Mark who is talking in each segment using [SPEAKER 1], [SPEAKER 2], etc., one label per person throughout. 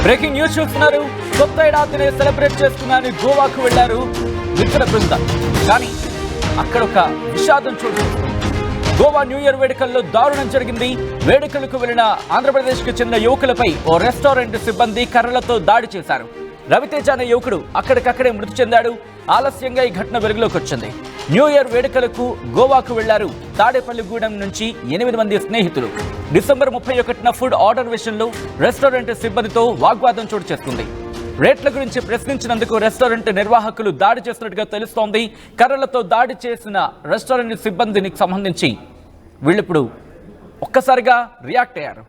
[SPEAKER 1] Breaking news చూస్తున్నారు. కొత్త ఏడాదిని celebrate చేసుకున్నారని గోవాకు వెళ్లారు మిత్ర బృందం. కానీ అక్కడ ఒక విషాదం చోటు చేసుకుంది. గోవా న్యూ ఇయర్ వేడుకల్లో దారుణం జరిగింది. వేడుకలకు వెళ్లిన ఆంధ్రప్రదేశ్కు చెందిన యువకులపై ఓ రెస్టారెంట్ సిబ్బంది కర్రలతో దాడి చేశారు. రవితేజ అనే యువకుడు అక్కడికక్కడే మృతి చెందాడు. ఆలస్యంగా ఈ ఘటన వెలుగులోకి వచ్చింది. న్యూ ఇయర్ వేడుకలకు గోవాకు వెళ్లారు తాడేపల్లిగూడెం నుంచి 8 మంది స్నేహితులు. డిసెంబర్ 31న ఫుడ్ ఆర్డర్ విషయంలో రెస్టారెంట్ సిబ్బందితో వాగ్వాదం చోటు చేసుకుంది. రేట్ల గురించి ప్రశ్నించినందుకు రెస్టారెంట్ నిర్వాహకులు దాడి చేసినట్టుగా తెలుస్తోంది. కర్రలతో దాడి చేసిన రెస్టారెంట్ సిబ్బందికి సంబంధించి వీళ్ళిప్పుడు ఒక్కసారిగా రియాక్ట్ అయ్యారు.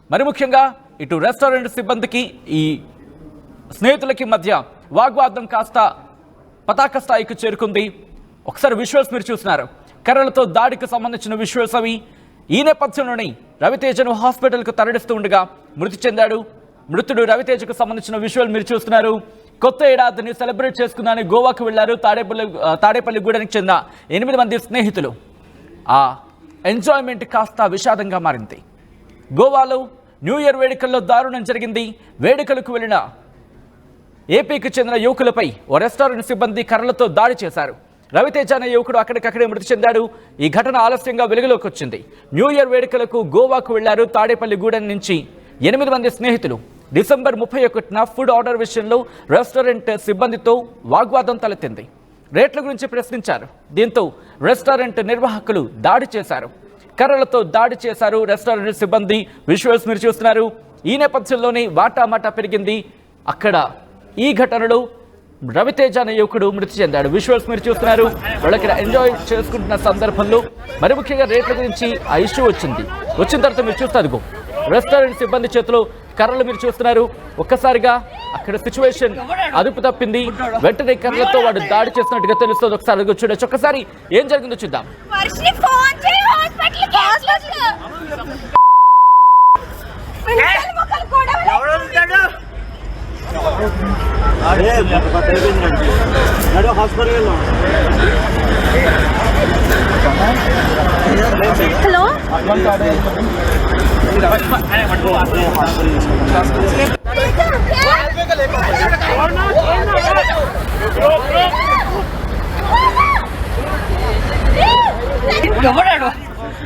[SPEAKER 1] మరి ముఖ్యంగా ఇటు రెస్టారెంట్ సిబ్బందికి ఈ స్నేహితులకి మధ్య వాగ్వాదం కాస్త పతాక స్థాయికి చేరుకుంది. ఒకసారి విజువల్స్ మీరు చూస్తున్నారు. కర్రలతో దాడికి సంబంధించిన విజువల్స్ అవి. ఈ నేపథ్యంలోనే రవితేజను హాస్పిటల్కు తరలిస్తూ ఉండగా మృతి చెందాడు. మృతుడు రవితేజకు సంబంధించిన విజువల్ మీరు చూస్తున్నారు. కొత్త ఏడాదిని సెలబ్రేట్ చేసుకున్నారని గోవాకు వెళ్లారు తాడేపల్లిగూడెనికి చెందిన 8 మంది స్నేహితులు. ఆ ఎంజాయ్మెంట్ కాస్త విషాదంగా మారింది. గోవాలో న్యూ ఇయర్ వేడుకల్లో దారుణం జరిగింది. వేడుకలకు వెళ్లిన ఏపీకి చెందిన యువకులపై ఓ రెస్టారెంట్ సిబ్బంది కర్రలతో దాడి చేశారు. రవితేజ అనే యువకుడు అక్కడికక్కడే మృతి చెందాడు. ఈ ఘటన ఆలస్యంగా వెలుగులోకి వచ్చింది. న్యూ ఇయర్ వేడుకలకు గోవాకు వెళ్లారు తాడేపల్లిగూడెం నుంచి 8 మంది స్నేహితులు. డిసెంబర్ 31న ఫుడ్ ఆర్డర్ విషయంలో రెస్టారెంట్ సిబ్బందితో వాగ్వాదం తలెత్తింది. రేట్ల గురించి ప్రశ్నించారు. దీంతో రెస్టారెంట్ నిర్వాహకులు దాడి చేశారు. కర్రలతో దాడి చేశారు రెస్టారెంట్ సిబ్బంది. విజువల్స్ మీరు చూస్తున్నారు. ఈ నేపథ్యంలోనే వాటామాటా పెరిగింది. అక్కడ ఈ ఘటనలో రవితేజ అనే యువకుడు మృతి చెందాడు. విజువల్స్ మీరు చూస్తున్నారు. వాళ్ళకి ఎంజాయ్ చేసుకుంటున్న సందర్భంలో మరి ముఖ్యంగా రేట్ల గురించి ఆ ఇష్యూ వచ్చిన తర్వాత మీరు చూస్తారు రెస్టారెంట్ సిబ్బంది చేతిలో కర్రలు మీరు చూస్తున్నారు. ఒక్కసారిగా అక్కడ సిచ్యువేషన్ అదుపు తప్పింది. వెంటనే కర్రలతో వాడు దాడి చేసినట్టుగా తెలుస్తుంది. ఒకసారి చూడొచ్చు. ఒక్కసారి ఏం జరిగిందో చూద్దాం.
[SPEAKER 2] హలో
[SPEAKER 3] ఎవడాడు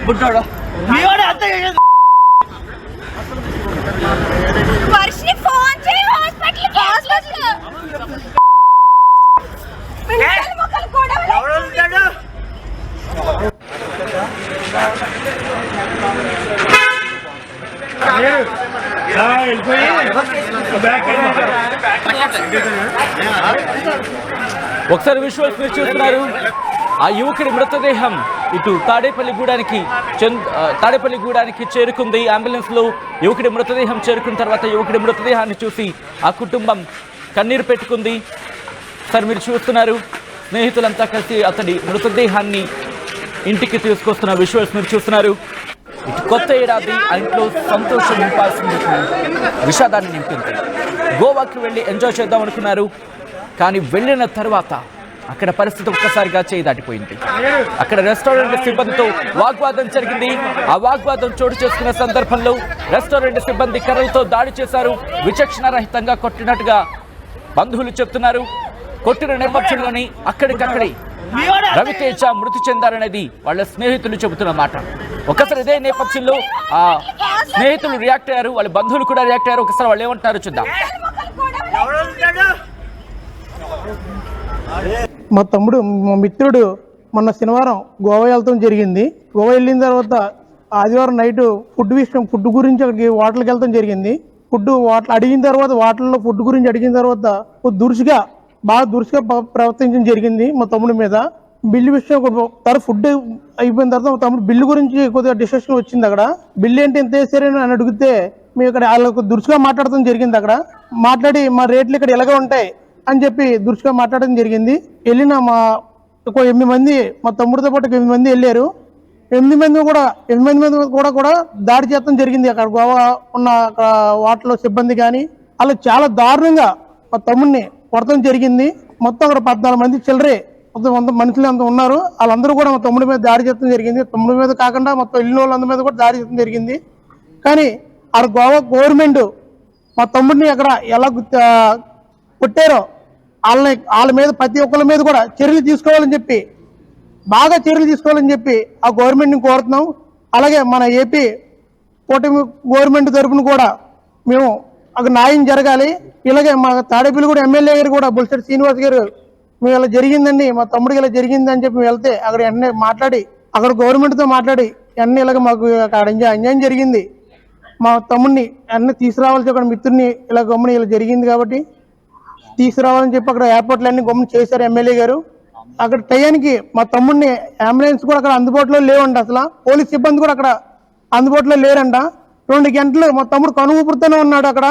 [SPEAKER 3] బుడ్డోడు మీవాడే అంతే
[SPEAKER 2] వర్షిని ఫోన్ చేయి హాస్పిటల్ మొక్కలు కూడా
[SPEAKER 3] ఎవడుంటాడు
[SPEAKER 1] ఒకసారి విజువల్స్ మీరు చూస్తున్నారు. ఆ యువకుడి మృతదేహం ఇటు తాడేపల్లిగూడానికి చేరుకుంది. అంబులెన్స్ లో యువకుడి మృతదేహం చేరుకున్న తర్వాత యువకుడి మృతదేహాన్ని చూసి ఆ కుటుంబం కన్నీరు పెట్టుకుంది. సార్ మీరు చూస్తున్నారు. స్నేహితులంతా కలిసి అతడి మృతదేహాన్ని ఇంటికి తీసుకొస్తున్న విజువల్స్ మీరు చూస్తున్నారు. ఇటు కొత్త ఏడాది ఆ ఇంట్లో సంతోషం నింపాల్సింది విషాదాన్ని నింపింది. గోవాకి వెళ్ళి ఎంజాయ్ చేద్దాం అనుకున్నారు. కానీ వెళ్ళిన తర్వాత అక్కడ పరిస్థితి ఒక్కసారిగా చేయి దాటిపోయింది. అక్కడ రెస్టారెంట్ సిబ్బందితో వాగ్వాదం జరిగింది. ఆ వాగ్వాదం చోటు చేసుకున్న సందర్భంలో రెస్టారెంట్ సిబ్బంది కర్రలతో దాడి చేశారు. విచక్షణారహితంగా కొట్టినట్టుగా బంధువులు చెప్తున్నారు. కొట్టిన నేపథ్యంలోని అక్కడికక్కడే రవితేజ మృతి చెందారనేది వాళ్ళ స్నేహితులు చెబుతున్న మాట. ఒకసారి ఇదే నేపథ్యంలో ఆ స్నేహితులు రియాక్ట్ అయ్యారు. వాళ్ళ బంధువులు కూడా రియాక్ట్ అయ్యారు. ఒకసారి వాళ్ళు ఏమంటారో చూద్దాం.
[SPEAKER 4] మా తమ్ముడు మా మిత్రుడు మొన్న శనివారం గోవా వెళ్తాం జరిగింది. గోవా వెళ్ళిన తర్వాత ఆదివారం నైట్ ఫుడ్ గురించి అక్కడికి హోటల్కి వెళ్తాం జరిగింది. అడిగిన తర్వాత హోటల్లో ఫుడ్ గురించి అడిగిన తర్వాత బాగా దురుసుగా ప్రవర్తించడం జరిగింది మా తమ్ముడి మీద. బిల్లు విషయం తర్వాత ఫుడ్ అయిపోయిన తర్వాత మా తమ్ముడు బిల్లు గురించి కొద్దిగా డిస్కషన్ వచ్చింది. అక్కడ బిల్లు ఏంటి ఎంత వేసారని అని అడిగితే మేము ఇక్కడ వాళ్ళకు దురుసుగా మాట్లాడటం జరిగింది. అక్కడ మాట్లాడి మా రేట్లు ఇక్కడ ఎలాగ ఉంటాయి అని చెప్పి దురుసుగా మాట్లాడడం జరిగింది. వెళ్ళిన మా 8 మంది మా తమ్ముడితో పాటు 8 మంది వెళ్ళారు. 8 మంది కూడా దాడి చేయడం జరిగింది. అక్కడ గోవా ఉన్న వాటిలో సిబ్బంది కానీ అలా చాలా దారుణంగా మా తమ్ముడిని కొడతాం జరిగింది. మొత్తం అక్కడ 14 మంది చిల్లరే మొత్తం మనుషులు అంత ఉన్నారు. వాళ్ళందరూ కూడా మా తమ్ముడి మీద దాడి చేయడం జరిగింది. తమ్ముడి మీద కాకుండా మొత్తం వెళ్ళిన వాళ్ళందరి మీద కూడా దాడి చేయడం జరిగింది. కానీ ఆ గోవా గవర్నమెంట్ మా తమ్ముడిని అక్కడ ఎలా కొట్టారో వాళ్ళ మీద ప్రతి ఒక్కరి మీద కూడా చర్యలు తీసుకోవాలని చెప్పి బాగా చర్యలు తీసుకోవాలని చెప్పి ఆ గవర్నమెంట్ని కోరుతున్నాం. అలాగే మన ఏపీ కూటమి గవర్నమెంట్ తరఫున కూడా మేము అక్కడ న్యాయం జరగాలి. ఇలాగే మా తాడేపల్లిగూడెం ఎమ్మెల్యే గారు కూడా బొలిశెట్టి శ్రీనివాస్ గారు మేము ఇలా జరిగిందండి, మా తమ్ముడికి ఇలా జరిగిందని చెప్పి వెళ్తే అక్కడ వెంటనే మాట్లాడి అక్కడ గవర్నమెంట్తో మాట్లాడి వెంటనే ఇలాగ మాకు అక్కడ అన్యాయం జరిగింది, మా తమ్ముడిని వెంటనే తీసుకురావాల్సి అక్కడ మిత్రుడిని ఇలా గమ్ముని ఇలా జరిగింది కాబట్టి తీసుకురావాలని చెప్పి అక్కడ ఏర్పాట్లన్నీ గమ్ముని చేశారు ఎమ్మెల్యే గారు. అక్కడ టయానికి మా తమ్ముడిని అంబులెన్స్ కూడా అక్కడ అందుబాటులో లేవండి, అసలు పోలీస్ సిబ్బంది కూడా అక్కడ అందుబాటులో లేరంట. 2 గంటలు మా తమ్ముడు కనుగూపుడుతూనే ఉన్నాడు అక్కడ,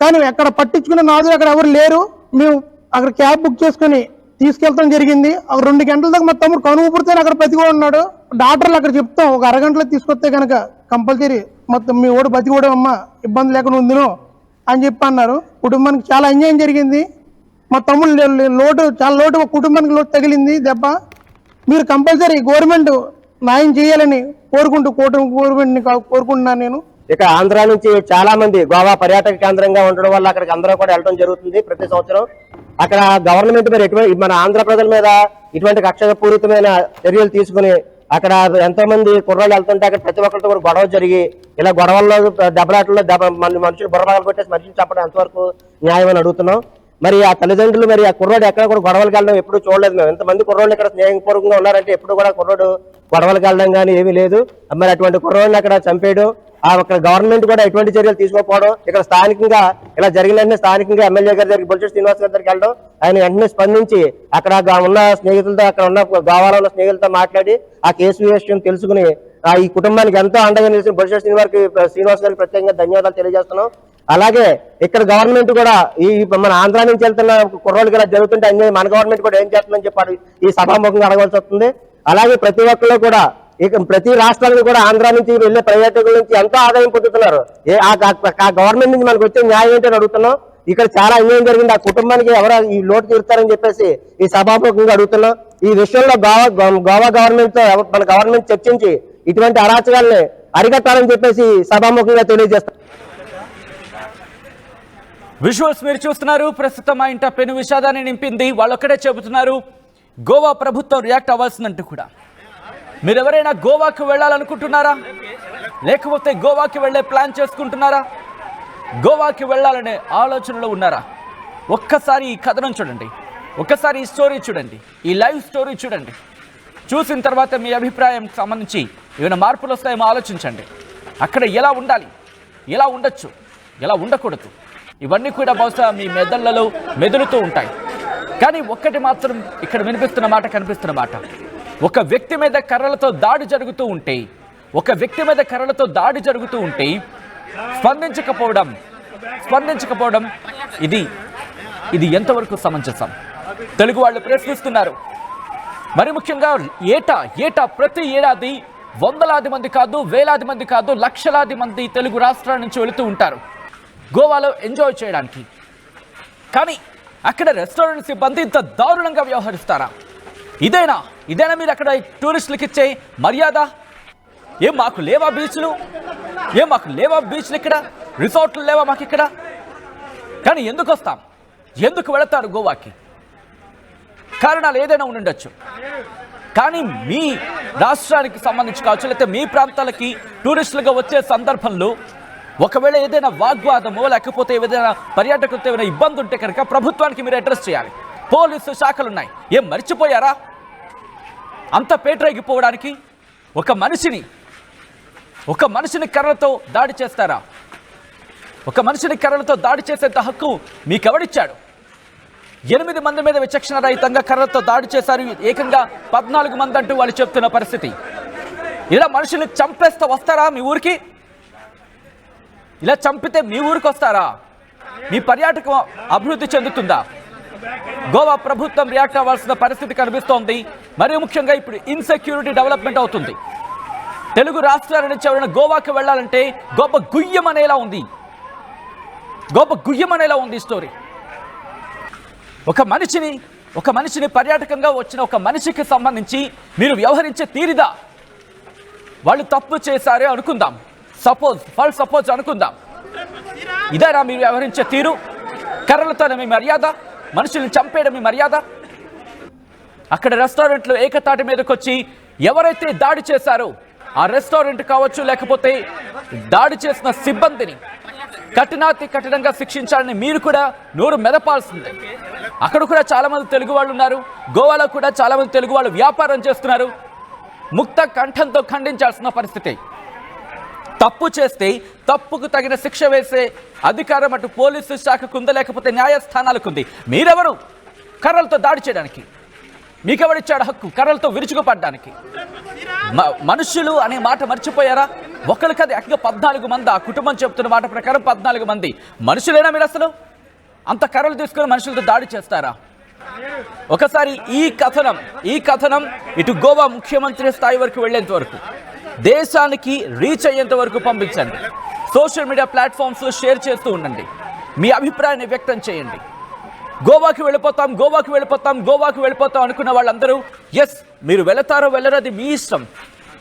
[SPEAKER 4] కానీ అక్కడ పట్టించుకునే నాదులు అక్కడ ఎవరు లేరు. మేము అక్కడ క్యాబ్ బుక్ చేసుకుని తీసుకెళ్తాం జరిగింది. ఒక 2 గంటల దాకా మా తమ్ముడు కనుగూపుడుతూనే అక్కడ బతికి ఉన్నాడు. డాక్టర్లు అక్కడ చెప్తాం ఒక అరగంటలో తీసుకొస్తే కనుక కంపల్సరీ మొత్తం మీ ఓడి బతికి కూడా అమ్మ ఇబ్బంది లేకుండా ఉందిను అని చెప్పి అన్నారు. కుటుంబానికి చాలా అన్యాయం జరిగింది. మా తమ్ముడు లోటు చాలా లోటు కుటుంబానికి లోటు తగిలింది దెబ్బ. మీరు కంపల్సరీ గవర్నమెంట్ న్యాయం చేయాలని గవర్నమెంట్ని కోరుకుంటున్నాను నేను.
[SPEAKER 5] ఇక ఆంధ్ర నుంచి చాలా మంది గోవా పర్యాటక కేంద్రంగా ఉండడం వల్ల అక్కడికి అందరూ కూడా వెళ్ళడం జరుగుతుంది ప్రతి సంవత్సరం. అక్కడ గవర్నమెంట్ మరి ఎటువంటి మన ఆంధ్ర ప్రజల మీద ఇటువంటి కక్షపూరితమైన చర్యలు తీసుకుని అక్కడ ఎంతో మంది కుర్రాళ్ళు వెళ్తుంటే అక్కడ ప్రతి ఒక్కరితో కూడా గొడవ జరిగి ఇలా గొడవల్లో దెబ్బలాటల్లో మనుషులు బుర్రబాగలు కొట్టేసి మనుషులు చెప్పడం ఎంతవరకు న్యాయం అని అడుగుతున్నాం. మరి ఆ తల్లిదండ్రులు మరి ఆ కుర్రోడు ఎక్కడ కూడా గొడవలకు వెళ్ళడం ఎప్పుడు చూడలేదు. మేము ఎంతమంది కుర్రోళ్ళు ఇక్కడ స్నేహపూర్వకంగా ఉన్నారంటే ఎప్పుడు కూడా కుర్రోడు గొడవలకు వెళ్ళడం కానీ ఏమీ లేదు. మరి అటువంటి కుర్రోడిని అక్కడ చంపేయడం, అక్కడ గవర్నమెంట్ కూడా ఎటువంటి చర్యలు తీసుకోకపోవడం, ఇక్కడ స్థానికంగా ఇలా జరిగిన వెంటనే స్థానికంగా ఎమ్మెల్యే గారి దగ్గరికి బొలిశెట్టి శ్రీనివాస్ గారి దగ్గరికి వెళ్ళడం, ఆయన వెంటనే స్పందించి అక్కడ ఉన్న స్నేహితులతో అక్కడ ఉన్న గోవాలో ఉన్న స్నేహితులతో మాట్లాడి ఆ కేసు విషయం తెలుసుకుని ఈ కుటుంబానికి ఎంతో అండగా నిలిచిన బొలిశెట్టి శ్రీనివాస్ గారికి ప్రత్యేకంగా ధన్యవాదాలు తెలియజేస్తున్నాం. అలాగే ఇక్కడ గవర్నమెంట్ కూడా ఈ మన ఆంధ్ర నుంచి వెళ్తున్న కుర్రోళ్ళకి ఇలా జరుగుతుంటే అన్యాయం మన గవర్నమెంట్ కూడా ఏం చేస్తుందని చెప్పి ఈ సభాముఖంగా అడగవలసి వస్తుంది. అలాగే ప్రతి ఒక్కరు కూడా ఇక ప్రతి రాష్ట్రానికి కూడా ఆంధ్ర నుంచి వెళ్లే పర్యాటకుల నుంచి ఎంతో ఆదాయం పొందుతున్నారు. ఆ గవర్నమెంట్ నుంచి మనకు వచ్చే న్యాయం ఏంటని అడుగుతున్నాం. ఇక్కడ చాలా అన్యాయం జరిగింది. ఆ కుటుంబానికి ఎవరు ఈ లోటు తీరుతారని చెప్పేసి ఈ సభాముఖంగా అడుగుతున్నాం. ఈ విషయంలో గోవా గవర్నమెంట్ తో మన గవర్నమెంట్ చర్చించి ఇటువంటి అరాచకాలని అరికట్టాలని చెప్పేసి సభాముఖంగా తెలియజేస్తాం.
[SPEAKER 1] విజువల్స్ మీరు చూస్తున్నారు. ప్రస్తుతం మా ఇంట పెను విషాదాన్ని నింపింది. వాళ్ళొక్కడే చెబుతున్నారు గోవా ప్రభుత్వం రియాక్ట్ అవ్వాల్సిందంటూ కూడా. మీరు ఎవరైనా గోవాకు వెళ్ళాలనుకుంటున్నారా, లేకపోతే గోవాకి వెళ్ళే ప్లాన్ చేసుకుంటున్నారా, గోవాకి వెళ్ళాలనే ఆలోచనలో ఉన్నారా? ఒక్కసారి ఈ కథనం చూడండి, ఒక్కసారి ఈ స్టోరీ చూడండి, ఈ లైవ్ స్టోరీ చూడండి. చూసిన తర్వాత మీ అభిప్రాయం సంబంధించి ఏమైనా మార్పులు వస్తాయేమో ఆలోచించండి. అక్కడ ఎలా ఉండాలి, ఎలా ఉండొచ్చు, ఎలా ఉండకూడదు, ఇవన్నీ కూడా బహుశా మీ మెదళ్లలో మెదులుతూ ఉంటాయి. కానీ ఒక్కటి మాత్రం ఇక్కడ వినిపిస్తున్న మాట, కనిపిస్తున్న మాట, ఒక వ్యక్తి మీద కర్రలతో దాడి జరుగుతూ ఉంటే స్పందించకపోవడం ఇది ఎంతవరకు సమంజసం? తెలుగు వాళ్ళు ప్రశ్నిస్తున్నారు. మరి ముఖ్యంగా ఏటా ప్రతి ఏడాది వందలాది మంది కాదు, వేలాది మంది కాదు, లక్షలాది మంది తెలుగు రాష్ట్రాల నుంచి వెళుతూ ఉంటారు గోవాలో ఎంజాయ్ చేయడానికి. కానీ అక్కడ రెస్టారెంట్ సిబ్బంది ఇంత దారుణంగా వ్యవహరిస్తారా? ఇదేనా మీరు అక్కడ టూరిస్టులకు ఇచ్చే మర్యాద? మాకు లేవా బీచ్లు? ఇక్కడ రిసార్ట్లు లేవా మాకు ఇక్కడ? కానీ ఎందుకు వస్తాం, ఎందుకు వెళతారు గోవాకి? కారణాలు ఏదైనా ఉండొచ్చు. కానీ మీ రాష్ట్రానికి సంబంధించి కావచ్చు, లేకపోతే మీ ప్రాంతాలకి టూరిస్టులుగా వచ్చే సందర్భంలో ఒకవేళ ఏదైనా వాగ్వాదమో లేకపోతే ఏదైనా పర్యాటకులతో ఏదైనా ఇబ్బంది ఉంటే కనుక ప్రభుత్వానికి మీరు అడ్రస్ చేయాలి. పోలీసు శాఖలు ఉన్నాయి. మర్చిపోయారా? అంత పేటరేగిపోవడానికి ఒక మనిషిని కర్రలతో దాడి చేస్తారా? ఒక మనిషిని కర్రలతో దాడి చేసేంత హక్కు మీకెవడిచ్చాడు? 8 మంది మీద విచక్షణ రహితంగా కర్రలతో దాడి చేశారు. ఏకంగా 14 మంది అంటూ వాళ్ళు చెప్తున్న పరిస్థితి. ఇలా మనుషులు చంపేస్తే వస్తారా మీ ఊరికి? ఇలా చంపితే మీ ఊరికి వస్తారా? మీ పర్యాటకం అభివృద్ధి చెందుతుందా? గోవా ప్రభుత్వం రియాక్ట్ అవ్వాల్సిన పరిస్థితి కనిపిస్తోంది. మరి ముఖ్యంగా ఇప్పుడు ఇన్సెక్యూరిటీ డెవలప్మెంట్ అవుతుంది. తెలుగు రాష్ట్రాల నుంచి ఎవరైనా గోవాకి వెళ్ళాలంటే గొప్ప గుయ్యమనేలా ఉంది స్టోరీ. ఒక మనిషిని పర్యాటకంగా వచ్చిన ఒక మనిషికి సంబంధించి మీరు వ్యవహరించే తీరిదా? వాళ్ళు తప్పు చేశారే అనుకుందాం, సపోజ్ అనుకుందాం, ఇదేనా మీరు వ్యవహరించే తీరు? కర్రలతోనే మీ మర్యాద? మనుషుల్ని చంపేయడం మీ మర్యాద? అక్కడ రెస్టారెంట్లో ఏకతాటి మీదకి వచ్చి ఎవరైతే దాడి చేశారో ఆ రెస్టారెంట్ కావచ్చు, లేకపోతే దాడి చేసిన సిబ్బందిని కఠినాతి కఠినంగా శిక్షించాలని మీరు కూడా నోరు మెదపాల్సిందే. అక్కడ కూడా చాలా మంది తెలుగు వాళ్ళు ఉన్నారు, గోవాలో కూడా చాలా మంది తెలుగు వాళ్ళు వ్యాపారం చేస్తున్నారు. ముక్త కంఠంతో ఖండించాల్సిన పరిస్థితి. తప్పు చేస్తే తప్పుకు తగిన శిక్ష వేసే అధికారం అటు పోలీసు శాఖకు ఉందా, లేకపోతే న్యాయస్థానాలకు ఉంది. మీరెవరు కర్రలతో దాడి చేయడానికి? మీకెవరిచ్చాడు హక్కు కర్రలతో విరుచుకుపడ్డానికి? మనుషులు అనే మాట మర్చిపోయారా? ఒకరు కదా, ఏకంగా 14 మంది. ఆ కుటుంబం చెప్తున్న మాట ప్రకారం 14 మంది మనుషులేనా మీరు? అసలు అంత కర్రలు తీసుకుని మనుషులతో దాడి చేస్తారా? ఒకసారి ఈ కథనం ఇటు గోవా ముఖ్యమంత్రి స్థాయి వరకు వెళ్లేంత వరకు, దేశానికి రీచ్ అయ్యేంత వరకు పంపించండి. సోషల్ మీడియా ప్లాట్ఫామ్స్లో షేర్ చేస్తూ ఉండండి. మీ అభిప్రాయాన్ని వ్యక్తం చేయండి. గోవాకి వెళ్ళిపోతాం అనుకున్న వాళ్ళందరూ ఎస్, మీరు వెళతారో వెళ్ళరో అది మీ ఇష్టం.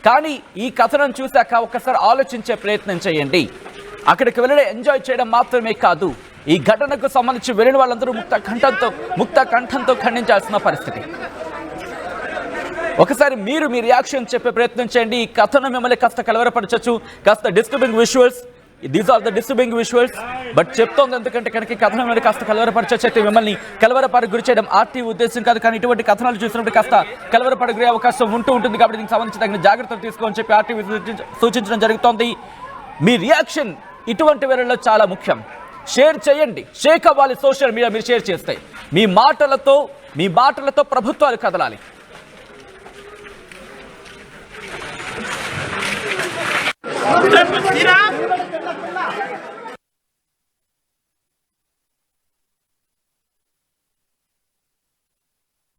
[SPEAKER 1] కానీ ఈ కథనం చూశాక ఒక్కసారి ఆలోచించే ప్రయత్నం చేయండి. అక్కడికి వెళ్ళడం ఎంజాయ్ చేయడం మాత్రమే కాదు, ఈ ఘటనకు సంబంధించి వెళ్ళిన వాళ్ళందరూ ముక్త కంఠంతో ఖండించాల్సిన పరిస్థితి. ఒకసారి మీరు మీ రియాక్షన్ చెప్పే ప్రయత్నం చేయండి. ఈ కథనం మిమ్మల్ని కాస్త కలవరపరచచ్చు, కాస్త disturbing visuals. These are the disturbing visuals. But చెప్తోంది ఎందుకంటే కనుక ఈ కథనం మిమ్మల్ని కాస్త కలవరపరచచ్చు. అయితే మిమ్మల్ని కలవరపరకు గురి చేయడం ఆర్టీ ఉద్దేశం కాదు, కానీ ఇటువంటి కథనాలు చూసినప్పుడు కాస్త కలవరపరకు గురే అవకాశం ఉంటుంది. కాబట్టి దీనికి సంబంధించి తగిన జాగ్రత్తలు తీసుకోని చెప్పి ఆర్టీ సూచించడం జరుగుతోంది. మీ రియాక్షన్ ఇటువంటి వేళల్లో చాలా ముఖ్యం. షేర్ చేయండి, షేక్ అవ్వాలి సోషల్ మీడియా. మీరు షేర్ చేస్తే మీ మాటలతో ప్రభుత్వాలు కదలాలి.